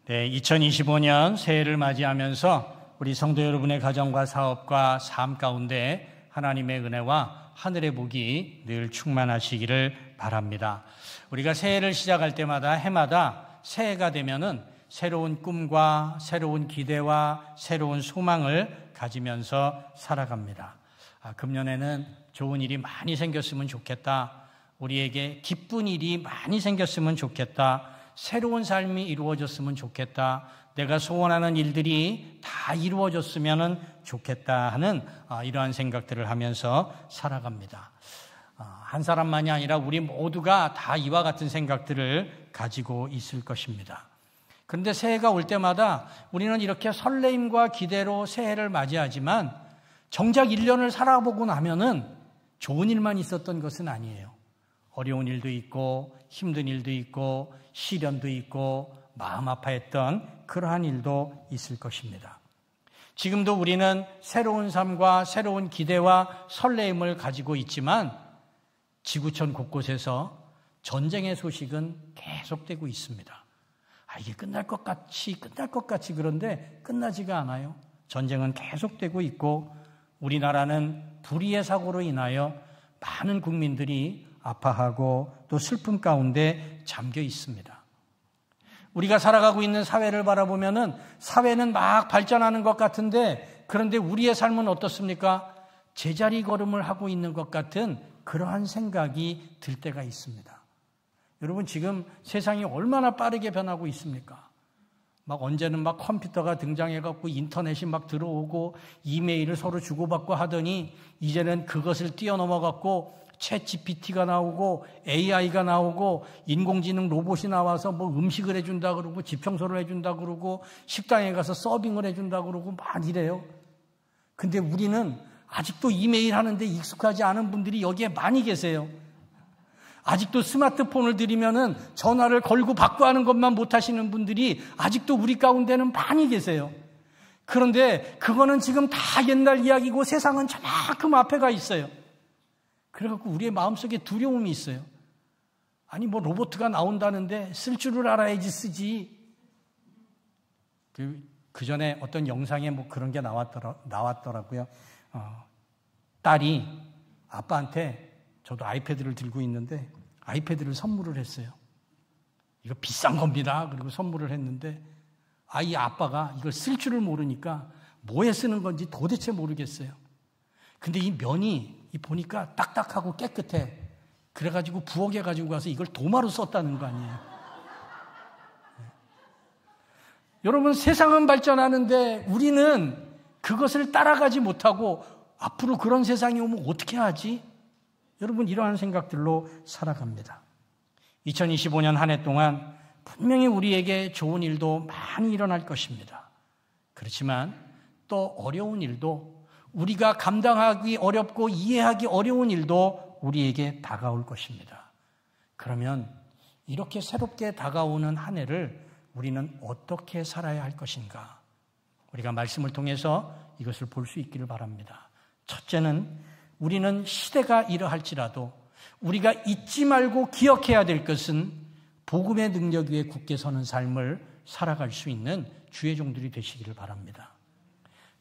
네, 2025년 새해를 맞이하면서 우리 성도 여러분의 가정과 사업과 삶 가운데 하나님의 은혜와 하늘의 복이 늘 충만하시기를 바랍니다. 우리가 새해를 시작할 때마다 해마다 새해가 되면은 새로운 꿈과 새로운 기대와 새로운 소망을 가지면서 살아갑니다. 금년에는 좋은 일이 많이 생겼으면 좋겠다. 우리에게 기쁜 일이 많이 생겼으면 좋겠다. 새로운 삶이 이루어졌으면 좋겠다. 내가 소원하는 일들이 다 이루어졌으면 좋겠다 하는 이러한 생각들을 하면서 살아갑니다. 한 사람만이 아니라 우리 모두가 다 이와 같은 생각들을 가지고 있을 것입니다. 그런데 새해가 올 때마다 우리는 이렇게 설레임과 기대로 새해를 맞이하지만 정작 1년을 살아보고 나면은 좋은 일만 있었던 것은 아니에요. 어려운 일도 있고 힘든 일도 있고 시련도 있고 마음 아파했던 그러한 일도 있을 것입니다. 지금도 우리는 새로운 삶과 새로운 기대와 설레임을 가지고 있지만 지구촌 곳곳에서 전쟁의 소식은 계속되고 있습니다. 이게 끝날 것 같이 그런데 끝나지가 않아요. 전쟁은 계속되고 있고 우리나라는 불의의 사고로 인하여 많은 국민들이 아파하고 또 슬픔 가운데 잠겨 있습니다. 우리가 살아가고 있는 사회를 바라보면은 사회는 막 발전하는 것 같은데 그런데 우리의 삶은 어떻습니까? 제자리 걸음을 하고 있는 것 같은 그러한 생각이 들 때가 있습니다. 여러분 지금 세상이 얼마나 빠르게 변하고 있습니까? 막 언제는 막 컴퓨터가 등장해갖고 인터넷이 막 들어오고 이메일을 서로 주고받고 하더니 이제는 그것을 뛰어넘어갖고 챗 GPT가 나오고 AI가 나오고 인공지능 로봇이 나와서 뭐 음식을 해준다 그러고 집 청소를 해준다 그러고 식당에 가서 서빙을 해준다 그러고 막 이래요. 근데 우리는 아직도 이메일 하는데 익숙하지 않은 분들이 여기에 많이 계세요. 아직도 스마트폰을 들이면은 전화를 걸고 받고 하는 것만 못하시는 분들이 아직도 우리 가운데는 많이 계세요. 그런데 그거는 지금 다 옛날 이야기고 세상은 저만큼 앞에 가 있어요. 그래갖고 우리의 마음속에 두려움이 있어요. 아니 뭐 로봇가 나온다는데 쓸 줄을 알아야지 쓰지. 그 전에 어떤 영상에 뭐 그런 게 나왔더라고요. 딸이 아빠한테 저도 아이패드를 들고 있는데 아이패드를 선물을 했어요. 이거 비싼 겁니다. 그리고 선물을 했는데 이 아빠가 이걸 쓸 줄을 모르니까 뭐에 쓰는 건지 도대체 모르겠어요. 근데 이 면이 보니까 딱딱하고 깨끗해. 그래가지고 부엌에 가지고 가서 이걸 도마로 썼다는 거 아니에요. 네. 여러분 세상은 발전하는데 우리는 그것을 따라가지 못하고 앞으로 그런 세상이 오면 어떻게 하지? 여러분 이러한 생각들로 살아갑니다. 2025년 한 해 동안 분명히 우리에게 좋은 일도 많이 일어날 것입니다. 그렇지만 또 어려운 일도 우리가 감당하기 어렵고 이해하기 어려운 일도 우리에게 다가올 것입니다. 그러면 이렇게 새롭게 다가오는 한 해를 우리는 어떻게 살아야 할 것인가? 우리가 말씀을 통해서 이것을 볼 수 있기를 바랍니다. 첫째는 우리는 시대가 이러할지라도 우리가 잊지 말고 기억해야 될 것은 복음의 능력 위에 굳게 서는 삶을 살아갈 수 있는 주의 종들이 되시기를 바랍니다.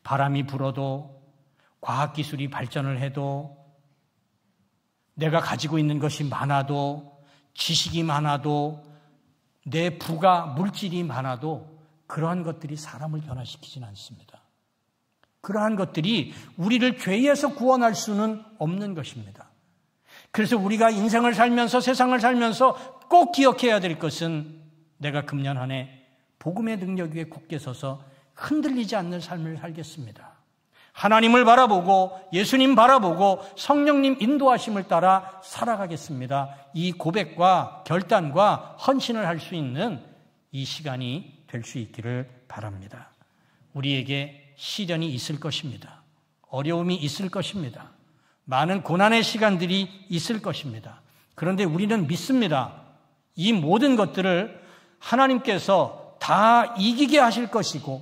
바람이 불어도 과학기술이 발전을 해도 내가 가지고 있는 것이 많아도 지식이 많아도 내 부가 물질이 많아도 그러한 것들이 사람을 변화시키진 않습니다. 그러한 것들이 우리를 죄에서 구원할 수는 없는 것입니다. 그래서 우리가 인생을 살면서 세상을 살면서 꼭 기억해야 될 것은 내가 금년 한 해 복음의 능력 위에 굳게 서서 흔들리지 않는 삶을 살겠습니다. 하나님을 바라보고 예수님 바라보고 성령님 인도하심을 따라 살아가겠습니다. 이 고백과 결단과 헌신을 할 수 있는 이 시간이 될 수 있기를 바랍니다. 우리에게 시련이 있을 것입니다. 어려움이 있을 것입니다. 많은 고난의 시간들이 있을 것입니다. 그런데 우리는 믿습니다. 이 모든 것들을 하나님께서 다 이기게 하실 것이고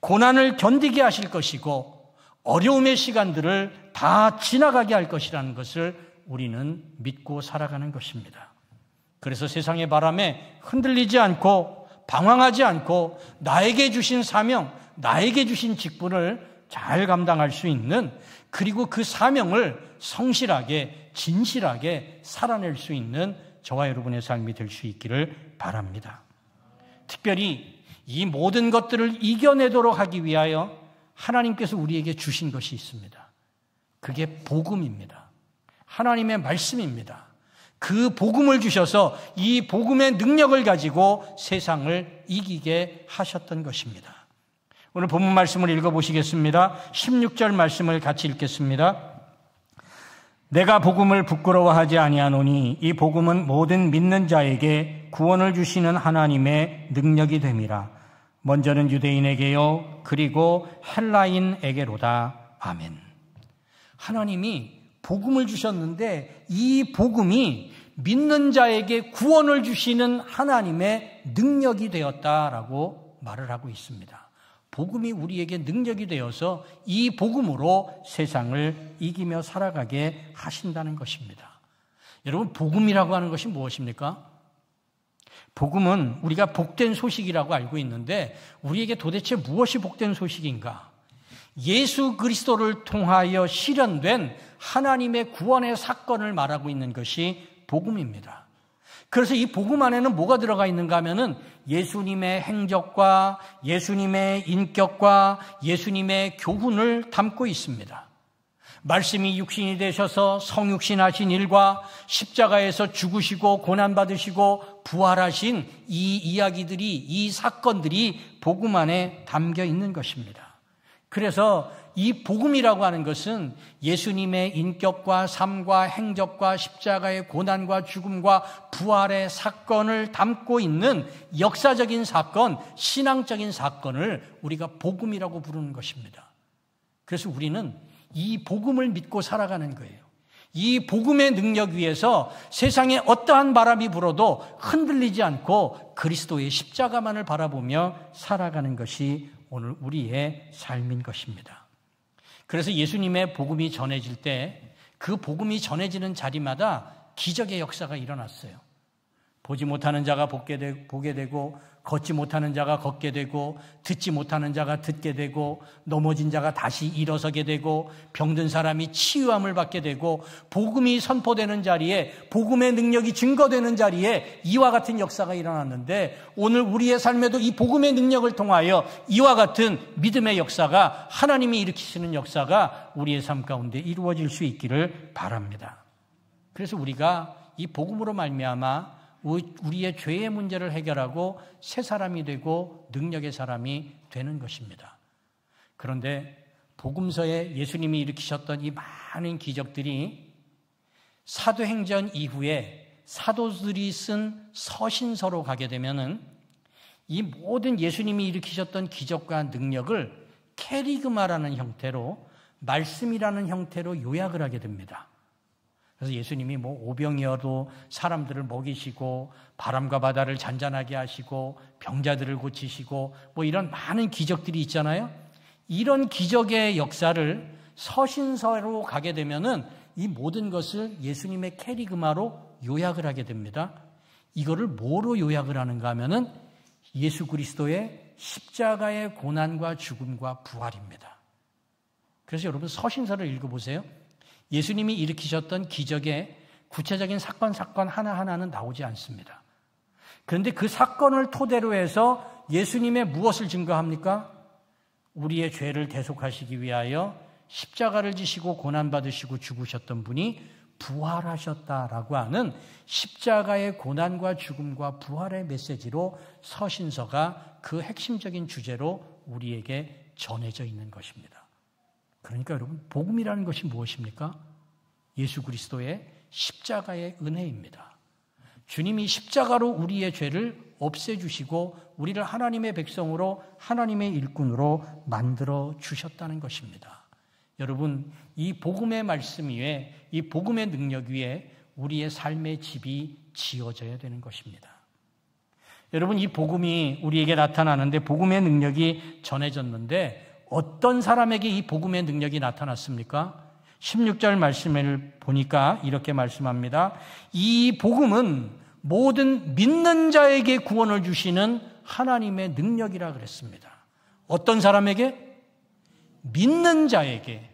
고난을 견디게 하실 것이고 어려움의 시간들을 다 지나가게 할 것이라는 것을 우리는 믿고 살아가는 것입니다. 그래서 세상의 바람에 흔들리지 않고 방황하지 않고 나에게 주신 사명, 나에게 주신 직분을 잘 감당할 수 있는, 그리고 그 사명을 성실하게 진실하게 살아낼 수 있는 저와 여러분의 삶이 될 수 있기를 바랍니다. 특별히 이 모든 것들을 이겨내도록 하기 위하여 하나님께서 우리에게 주신 것이 있습니다. 그게 복음입니다. 하나님의 말씀입니다. 그 복음을 주셔서 이 복음의 능력을 가지고 세상을 이기게 하셨던 것입니다. 오늘 본문 말씀을 읽어보시겠습니다. 16절 말씀을 같이 읽겠습니다. 내가 복음을 부끄러워하지 아니하노니 이 복음은 모든 믿는 자에게 구원을 주시는 하나님의 능력이 됨이라. 먼저는 유대인에게요 그리고 헬라인에게로다. 아멘. 하나님이 복음을 주셨는데 이 복음이 믿는 자에게 구원을 주시는 하나님의 능력이 되었다라고 말을 하고 있습니다. 복음이 우리에게 능력이 되어서 이 복음으로 세상을 이기며 살아가게 하신다는 것입니다. 여러분, 복음이라고 하는 것이 무엇입니까? 복음은 우리가 복된 소식이라고 알고 있는데 우리에게 도대체 무엇이 복된 소식인가? 예수 그리스도를 통하여 실현된 하나님의 구원의 사건을 말하고 있는 것이 복음입니다. 그래서 이 복음 안에는 뭐가 들어가 있는가 하면은 예수님의 행적과 예수님의 인격과 예수님의 교훈을 담고 있습니다. 말씀이 육신이 되셔서 성육신하신 일과 십자가에서 죽으시고 고난받으시고 부활하신 이 이야기들이, 이 사건들이 복음 안에 담겨 있는 것입니다. 그래서 이 복음이라고 하는 것은 예수님의 인격과 삶과 행적과 십자가의 고난과 죽음과 부활의 사건을 담고 있는 역사적인 사건, 신앙적인 사건을 우리가 복음이라고 부르는 것입니다. 그래서 우리는 이 복음을 믿고 살아가는 거예요. 이 복음의 능력 위에서 세상에 어떠한 바람이 불어도 흔들리지 않고 그리스도의 십자가만을 바라보며 살아가는 것이 오늘 우리의 삶인 것입니다. 그래서 예수님의 복음이 전해질 때 그 복음이 전해지는 자리마다 기적의 역사가 일어났어요. 보지 못하는 자가 보게 되고, 걷지 못하는 자가 걷게 되고, 듣지 못하는 자가 듣게 되고, 넘어진 자가 다시 일어서게 되고, 병든 사람이 치유함을 받게 되고, 복음이 선포되는 자리에, 복음의 능력이 증거되는 자리에 이와 같은 역사가 일어났는데, 오늘 우리의 삶에도 이 복음의 능력을 통하여 이와 같은 믿음의 역사가, 하나님이 일으키시는 역사가 우리의 삶 가운데 이루어질 수 있기를 바랍니다. 그래서 우리가 이 복음으로 말미암아 우리의 죄의 문제를 해결하고 새 사람이 되고 능력의 사람이 되는 것입니다. 그런데 복음서에 예수님이 일으키셨던 이 많은 기적들이 사도행전 이후에 사도들이 쓴 서신서로 가게 되면은 이 모든 예수님이 일으키셨던 기적과 능력을 캐리그마라는 형태로, 말씀이라는 형태로 요약을 하게 됩니다. 그래서 예수님이 오병이어도 사람들을 먹이시고 바람과 바다를 잔잔하게 하시고 병자들을 고치시고 이런 많은 기적들이 있잖아요. 이런 기적의 역사를 서신서로 가게 되면은 이 모든 것을 예수님의 캐리그마로 요약을 하게 됩니다. 이거를 뭐로 요약을 하는가 하면은 예수 그리스도의 십자가의 고난과 죽음과 부활입니다. 그래서 여러분 서신서를 읽어보세요. 예수님이 일으키셨던 기적의 구체적인 사건 하나하나는 나오지 않습니다. 그런데 그 사건을 토대로 해서 예수님의 무엇을 증거합니까? 우리의 죄를 대속하시기 위하여 십자가를 지시고 고난받으시고 죽으셨던 분이 부활하셨다라고 하는 십자가의 고난과 죽음과 부활의 메시지로 서신서가 그 핵심적인 주제로 우리에게 전해져 있는 것입니다. 그러니까 여러분, 복음이라는 것이 무엇입니까? 예수 그리스도의 십자가의 은혜입니다. 주님이 십자가로 우리의 죄를 없애주시고 우리를 하나님의 백성으로, 하나님의 일꾼으로 만들어 주셨다는 것입니다. 여러분, 이 복음의 말씀 위에, 이 복음의 능력 위에 우리의 삶의 집이 지어져야 되는 것입니다. 여러분, 이 복음이 우리에게 나타나는데, 복음의 능력이 전해졌는데 어떤 사람에게 이 복음의 능력이 나타났습니까? 16절 말씀을 보니까 이렇게 말씀합니다. 이 복음은 모든 믿는 자에게 구원을 주시는 하나님의 능력이라 그랬습니다. 어떤 사람에게? 믿는 자에게.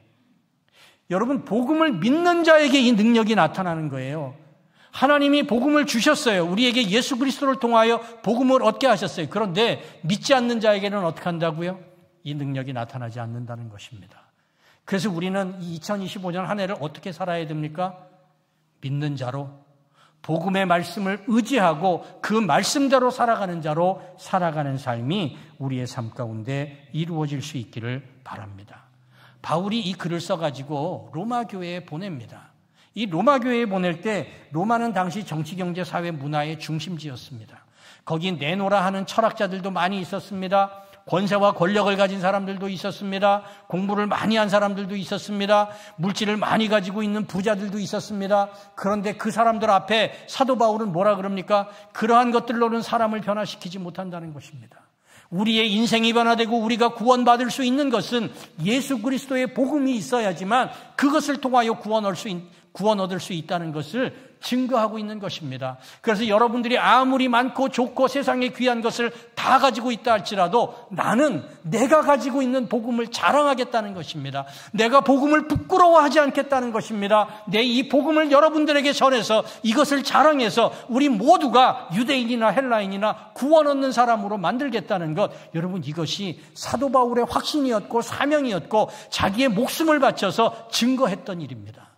여러분, 복음을 믿는 자에게 이 능력이 나타나는 거예요. 하나님이 복음을 주셨어요. 우리에게 예수 그리스도를 통하여 복음을 얻게 하셨어요. 그런데 믿지 않는 자에게는 어떻게 한다고요? 이 능력이 나타나지 않는다는 것입니다. 그래서 우리는 2025년 한 해를 어떻게 살아야 됩니까? 믿는 자로, 복음의 말씀을 의지하고 그 말씀대로 살아가는 자로 살아가는 삶이 우리의 삶 가운데 이루어질 수 있기를 바랍니다. 바울이 이 글을 써가지고 로마 교회에 보냅니다. 이 로마 교회에 보낼 때 로마는 당시 정치, 경제, 사회, 문화의 중심지였습니다. 거기 내노라 하는 철학자들도 많이 있었습니다. 권세와 권력을 가진 사람들도 있었습니다. 공부를 많이 한 사람들도 있었습니다. 물질을 많이 가지고 있는 부자들도 있었습니다. 그런데 그 사람들 앞에 사도 바울은 뭐라 그럽니까? 그러한 것들로는 사람을 변화시키지 못한다는 것입니다. 우리의 인생이 변화되고 우리가 구원받을 수 있는 것은 예수 그리스도의 복음이 있어야지만 그것을 통하여 구원 얻을 수 있다는 것을 증거하고 있는 것입니다. 그래서 여러분들이 아무리 많고 좋고 세상에 귀한 것을 다 가지고 있다 할지라도 나는 내가 가지고 있는 복음을 자랑하겠다는 것입니다. 내가 복음을 부끄러워하지 않겠다는 것입니다. 내 이 복음을 여러분들에게 전해서 이것을 자랑해서 우리 모두가 유대인이나 헬라인이나 구원 얻는 사람으로 만들겠다는 것, 여러분 이것이 사도 바울의 확신이었고 사명이었고 자기의 목숨을 바쳐서 증거했던 일입니다.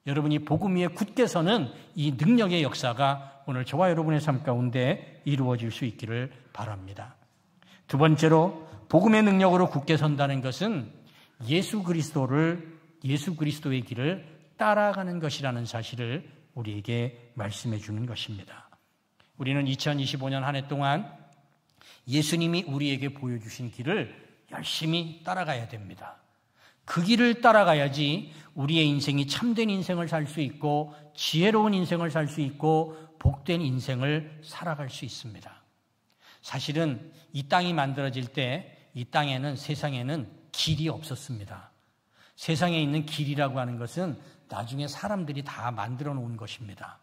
여러분이 복음 위에 굳게 서는 이 능력의 역사가 오늘 저와 여러분의 삶 가운데 이루어질 수 있기를 바랍니다. 두 번째로 복음의 능력으로 굳게 선다는 것은 예수 그리스도의 길을 따라가는 것이라는 사실을 우리에게 말씀해 주는 것입니다. 우리는 2025년 한 해 동안 예수님이 우리에게 보여주신 길을 열심히 따라가야 됩니다. 그 길을 따라가야지 우리의 인생이 참된 인생을 살 수 있고 지혜로운 인생을 살 수 있고 복된 인생을 살아갈 수 있습니다. 사실은 이 땅이 만들어질 때 이 땅에는, 세상에는 길이 없었습니다. 세상에 있는 길이라고 하는 것은 나중에 사람들이 다 만들어 놓은 것입니다.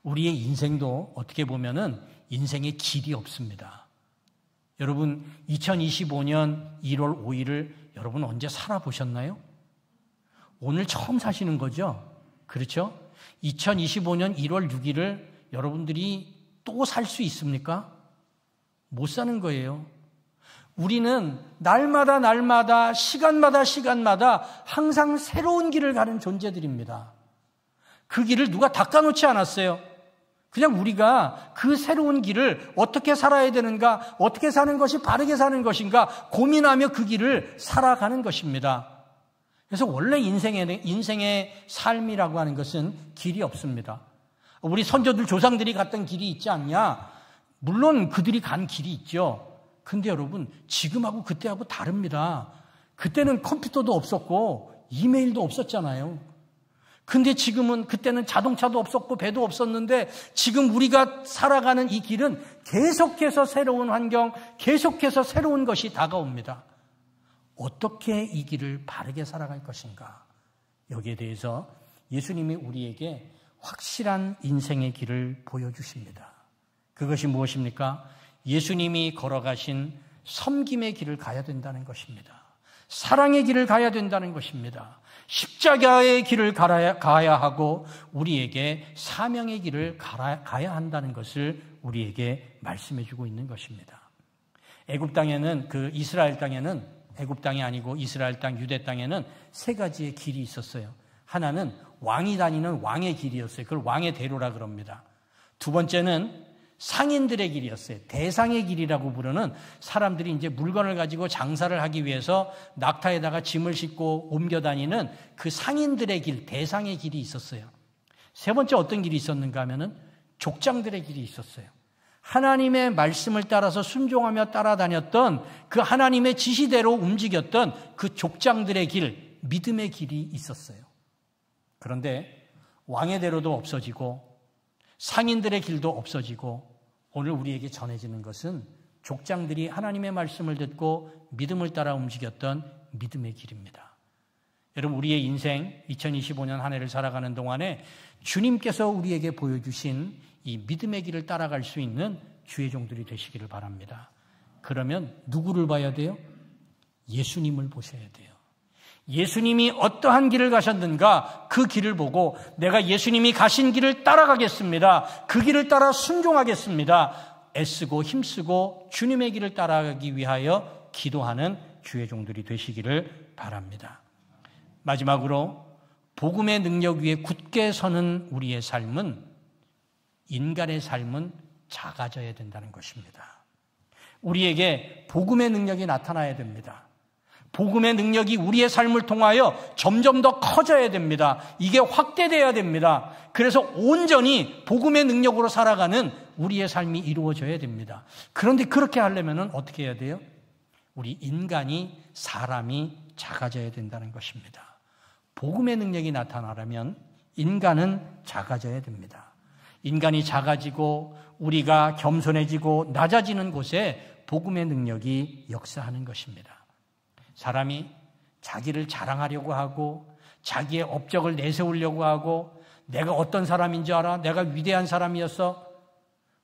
우리의 인생도 어떻게 보면은 인생에 길이 없습니다. 여러분 2025년 1월 5일을 여러분 언제 살아보셨나요? 오늘 처음 사시는 거죠? 그렇죠? 2025년 1월 6일을 여러분들이 또 살 수 있습니까? 못 사는 거예요. 우리는 날마다 시간마다 항상 새로운 길을 가는 존재들입니다. 그 길을 누가 닦아놓지 않았어요. 그냥 우리가 그 새로운 길을 어떻게 살아야 되는가, 어떻게 사는 것이 바르게 사는 것인가 고민하며 그 길을 살아가는 것입니다. 그래서 원래 인생의 삶이라고 하는 것은 길이 없습니다. 우리 선조들, 조상들이 갔던 길이 있지 않냐? 물론 그들이 간 길이 있죠. 근데 여러분, 지금하고 그때하고 다릅니다. 그때는 컴퓨터도 없었고 이메일도 없었잖아요. 근데 지금은, 그때는 자동차도 없었고 배도 없었는데 지금 우리가 살아가는 이 길은 계속해서 새로운 환경, 계속해서 새로운 것이 다가옵니다. 어떻게 이 길을 바르게 살아갈 것인가? 여기에 대해서 예수님이 우리에게 확실한 인생의 길을 보여주십니다. 그것이 무엇입니까? 예수님이 걸어가신 섬김의 길을 가야 된다는 것입니다. 사랑의 길을 가야 된다는 것입니다. 십자가의 길을 가야 하고 우리에게 사명의 길을 가야 한다는 것을 우리에게 말씀해 주고 있는 것입니다. 애굽 땅에는, 이스라엘 땅에는, 애굽 땅이 아니고 이스라엘 땅, 유대 땅에는 세 가지의 길이 있었어요. 하나는 왕이 다니는 왕의 길이었어요. 그걸 왕의 대로라 그럽니다. 두 번째는 상인들의 길이었어요. 대상의 길이라고 부르는, 사람들이 이제 물건을 가지고 장사를 하기 위해서 낙타에다가 짐을 싣고 옮겨 다니는 그 상인들의 길, 대상의 길이 있었어요. 세 번째 어떤 길이 있었는가 하면은 족장들의 길이 있었어요. 하나님의 말씀을 따라서 순종하며 따라다녔던, 그 하나님의 지시대로 움직였던 그 족장들의 길, 믿음의 길이 있었어요. 그런데 왕의 대로도 없어지고 상인들의 길도 없어지고 오늘 우리에게 전해지는 것은 족장들이 하나님의 말씀을 듣고 믿음을 따라 움직였던 믿음의 길입니다. 여러분, 우리의 인생 2025년 한 해를 살아가는 동안에 주님께서 우리에게 보여주신 이 믿음의 길을 따라갈 수 있는 주의 종들이 되시기를 바랍니다. 그러면 누구를 봐야 돼요? 예수님을 보셔야 돼요. 예수님이 어떠한 길을 가셨는가 그 길을 보고 내가 예수님이 가신 길을 따라가겠습니다. 그 길을 따라 순종하겠습니다. 애쓰고 힘쓰고 주님의 길을 따라가기 위하여 기도하는 주의 종들이 되시기를 바랍니다. 마지막으로 복음의 능력 위에 굳게 서는 우리의 삶은, 인간의 삶은 작아져야 된다는 것입니다. 우리에게 복음의 능력이 나타나야 됩니다. 복음의 능력이 우리의 삶을 통하여 점점 더 커져야 됩니다. 이게 확대돼야 됩니다. 그래서 온전히 복음의 능력으로 살아가는 우리의 삶이 이루어져야 됩니다. 그런데 그렇게 하려면 어떻게 해야 돼요? 우리 인간이, 사람이 작아져야 된다는 것입니다. 복음의 능력이 나타나려면 인간은 작아져야 됩니다. 인간이 작아지고 우리가 겸손해지고 낮아지는 곳에 복음의 능력이 역사하는 것입니다. 사람이 자기를 자랑하려고 하고 자기의 업적을 내세우려고 하고 내가 어떤 사람인 줄 알아? 내가 위대한 사람이었어?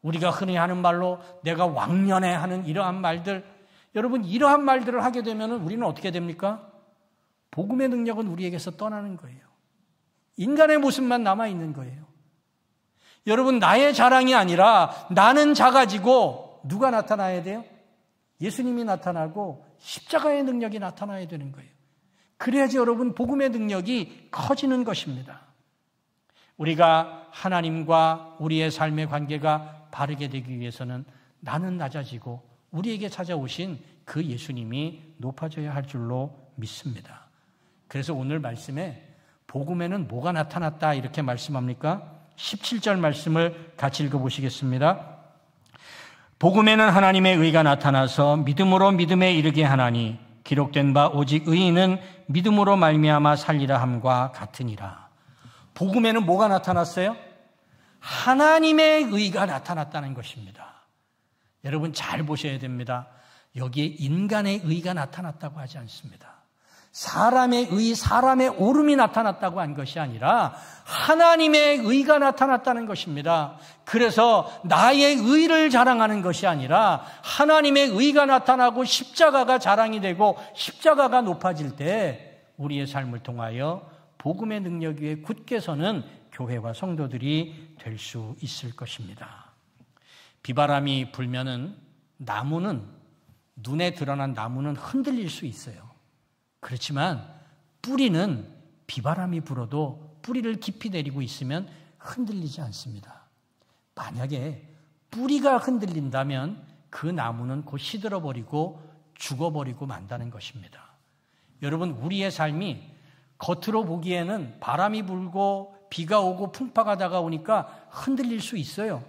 우리가 흔히 하는 말로 내가 왕년에 하는 이러한 말들, 여러분, 이러한 말들을 하게 되면 우리는 어떻게 됩니까? 복음의 능력은 우리에게서 떠나는 거예요. 인간의 모습만 남아있는 거예요. 여러분, 나의 자랑이 아니라 나는 작아지고 누가 나타나야 돼요? 예수님이 나타나고 십자가의 능력이 나타나야 되는 거예요. 그래야지 여러분 복음의 능력이 커지는 것입니다. 우리가 하나님과 우리의 삶의 관계가 바르게 되기 위해서는 나는 낮아지고 우리에게 찾아오신 그 예수님이 높아져야 할 줄로 믿습니다. 그래서 오늘 말씀에 복음에는 뭐가 나타났다 이렇게 말씀합니까? 17절 말씀을 같이 읽어보시겠습니다. 복음에는 하나님의 의가 나타나서 믿음으로 믿음에 이르게 하나니 기록된 바 오직 의인은 믿음으로 말미암아 살리라 함과 같으니라. 복음에는 뭐가 나타났어요? 하나님의 의가 나타났다는 것입니다. 여러분 잘 보셔야 됩니다. 여기에 인간의 의가 나타났다고 하지 않습니다. 사람의 의, 사람의 옳음이 나타났다고 한 것이 아니라 하나님의 의가 나타났다는 것입니다. 그래서 나의 의를 자랑하는 것이 아니라 하나님의 의가 나타나고 십자가가 자랑이 되고 십자가가 높아질 때 우리의 삶을 통하여 복음의 능력 위에 굳게 서는 교회와 성도들이 될 수 있을 것입니다. 비바람이 불면은 나무는, 눈에 드러난 나무는 흔들릴 수 있어요. 그렇지만 뿌리는 비바람이 불어도 뿌리를 깊이 내리고 있으면 흔들리지 않습니다. 만약에 뿌리가 흔들린다면 그 나무는 곧 시들어버리고 죽어버리고 만다는 것입니다. 여러분, 우리의 삶이 겉으로 보기에는 바람이 불고 비가 오고 풍파가 다가오니까 흔들릴 수 있어요.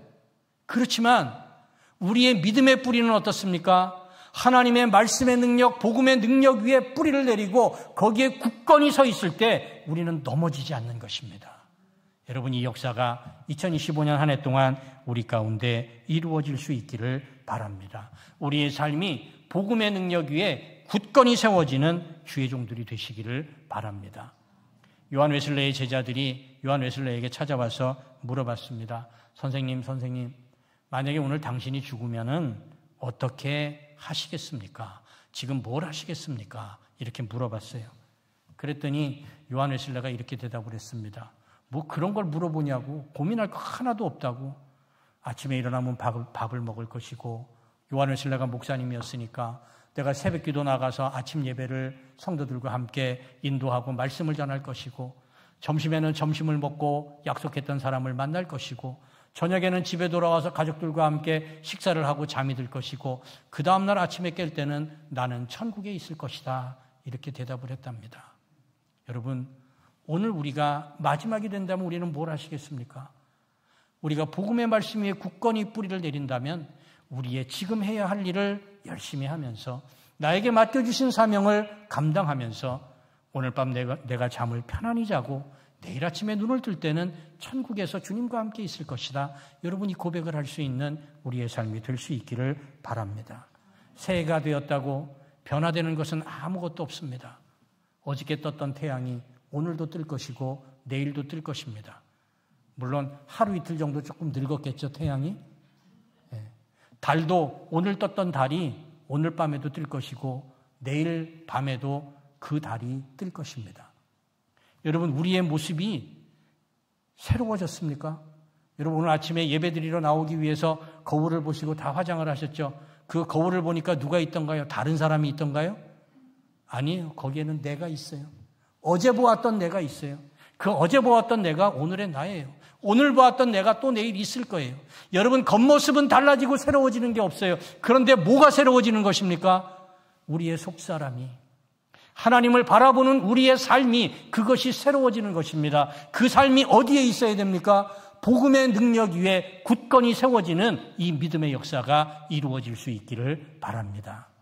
그렇지만 우리의 믿음의 뿌리는 어떻습니까? 하나님의 말씀의 능력, 복음의 능력 위에 뿌리를 내리고 거기에 굳건히 서 있을 때 우리는 넘어지지 않는 것입니다. 여러분, 이 역사가 2025년 한 해 동안 우리 가운데 이루어질 수 있기를 바랍니다. 우리의 삶이 복음의 능력 위에 굳건히 세워지는 주의 종들이 되시기를 바랍니다. 요한 웨슬레의 제자들이 요한 웨슬레에게 찾아와서 물어봤습니다. 선생님, 만약에 오늘 당신이 죽으면은 어떻게 하시겠습니까? 지금 뭘 하시겠습니까? 이렇게 물어봤어요. 그랬더니 요한 웨슬레가 이렇게 대답을 했습니다. 뭐 그런 걸 물어보냐고, 고민할 거 하나도 없다고. 아침에 일어나면 밥을 먹을 것이고, 요한 웨슬레가 목사님이었으니까 내가 새벽 기도 나가서 아침 예배를 성도들과 함께 인도하고 말씀을 전할 것이고, 점심에는 점심을 먹고 약속했던 사람을 만날 것이고, 저녁에는 집에 돌아와서 가족들과 함께 식사를 하고 잠이 들 것이고, 그 다음날 아침에 깰 때는 나는 천국에 있을 것이다. 이렇게 대답을 했답니다. 여러분, 오늘 우리가 마지막이 된다면 우리는 뭘 하시겠습니까? 우리가 복음의 말씀 위에 굳건히 뿌리를 내린다면 우리의 지금 해야 할 일을 열심히 하면서 나에게 맡겨주신 사명을 감당하면서 오늘 밤 내가 잠을 편안히 자고 내일 아침에 눈을 뜰 때는 천국에서 주님과 함께 있을 것이다. 여러분이 고백을 할 수 있는 우리의 삶이 될 수 있기를 바랍니다. 새해가 되었다고 변화되는 것은 아무것도 없습니다. 어저께 떴던 태양이 오늘도 뜰 것이고 내일도 뜰 것입니다. 물론 하루 이틀 정도 조금 늙었겠죠, 태양이. 달도 오늘 떴던 달이 오늘 밤에도 뜰 것이고 내일 밤에도 그 달이 뜰 것입니다. 여러분, 우리의 모습이 새로워졌습니까? 여러분, 오늘 아침에 예배드리러 나오기 위해서 거울을 보시고 다 화장을 하셨죠? 그 거울을 보니까 누가 있던가요? 다른 사람이 있던가요? 아니에요. 거기에는 내가 있어요. 어제 보았던 내가 있어요. 그 어제 보았던 내가 오늘의 나예요. 오늘 보았던 내가 또 내일 있을 거예요. 여러분, 겉모습은 달라지고 새로워지는 게 없어요. 그런데 뭐가 새로워지는 것입니까? 우리의 속사람이, 하나님을 바라보는 우리의 삶이, 그것이 새로워지는 것입니다. 그 삶이 어디에 있어야 됩니까? 복음의 능력 위에 굳건히 세워지는 이 믿음의 역사가 이루어질 수 있기를 바랍니다.